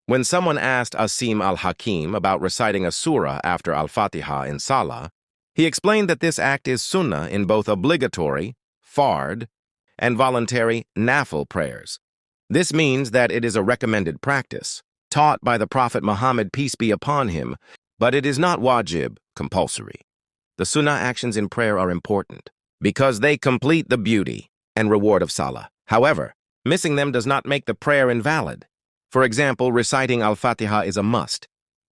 When someone asked Assim al-Hakeem about reciting a surah after Al-Fatiha in Salah, he explained that this act is sunnah in both obligatory, fard, and voluntary, nafil prayers. This means that it is a recommended practice, taught by the Prophet Muhammad, peace be upon him, but it is not wajib, compulsory. The sunnah actions in prayer are important because they complete the beauty and reward of Salah. However, missing them does not make the prayer invalid. For example, reciting Al-Fatiha is a must,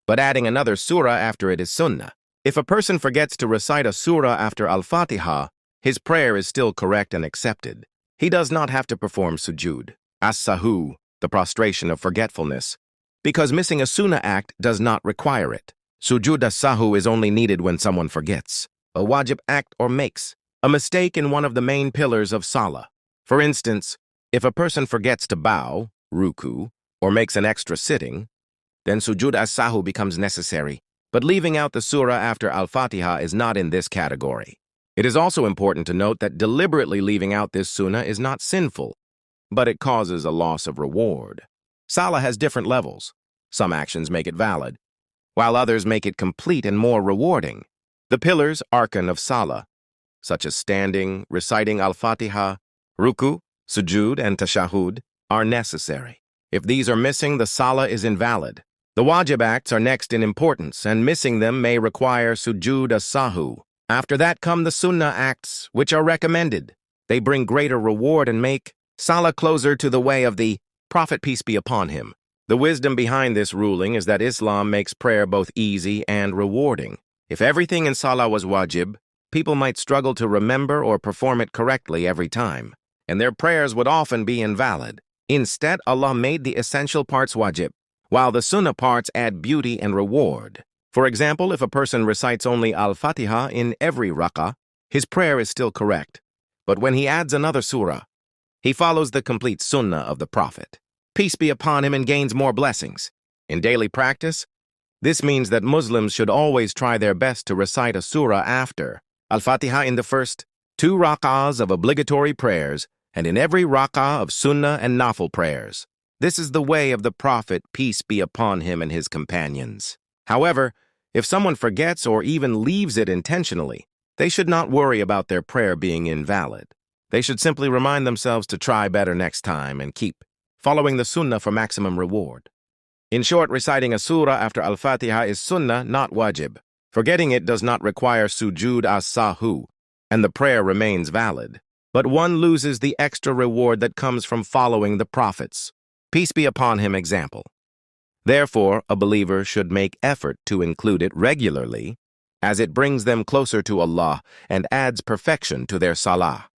but adding another surah after it is sunnah. If a person forgets to recite a surah after Al-Fatiha, his prayer is still correct and accepted. He does not have to perform sujud, as-sahu, the prostration of forgetfulness, because missing a sunnah act does not require it. Sujud as-sahu is only needed when someone forgets, a wajib act or makes a mistake in one of the main pillars of Salah. For instance, if a person forgets to bow, ruku, or makes an extra sitting, then sujud as-sahu becomes necessary. But leaving out the surah after Al-Fatiha is not in this category. It is also important to note that deliberately leaving out this sunnah is not sinful, but it causes a loss of reward. Salah has different levels. Some actions make it valid, while others make it complete and more rewarding. The pillars, arkan of Salah, such as standing, reciting Al-Fatiha, ruku, sujud, and tashahud, are necessary. If these are missing, the Salah is invalid. The wajib acts are next in importance, and missing them may require sujud as-sahu. After that come the sunnah acts, which are recommended. They bring greater reward and make Salah closer to the way of the Prophet, peace be upon him. The wisdom behind this ruling is that Islam makes prayer both easy and rewarding. If everything in Salah was wajib, people might struggle to remember or perform it correctly every time, and their prayers would often be invalid. Instead, Allah made the essential parts wajib, while the sunnah parts add beauty and reward. For example, if a person recites only Al-Fatiha in every rak'ah, his prayer is still correct. But when he adds another surah, he follows the complete sunnah of the Prophet, peace be upon him, and gains more blessings. In daily practice, this means that Muslims should always try their best to recite a surah after Al-Fatiha in the first 2 rak'ahs of obligatory prayers and in every rak'ah of sunnah and nafil prayers. This is the way of the Prophet, peace be upon him, and his companions. However, if someone forgets or even leaves it intentionally, they should not worry about their prayer being invalid. They should simply remind themselves to try better next time and keep following the sunnah for maximum reward. In short, reciting a surah after Al-Fatiha is sunnah, not wajib. Forgetting it does not require sujud as-sahu, and the prayer remains valid. But one loses the extra reward that comes from following the Prophet's, peace be upon him, example. Therefore, a believer should make effort to include it regularly, as it brings them closer to Allah and adds perfection to their salah.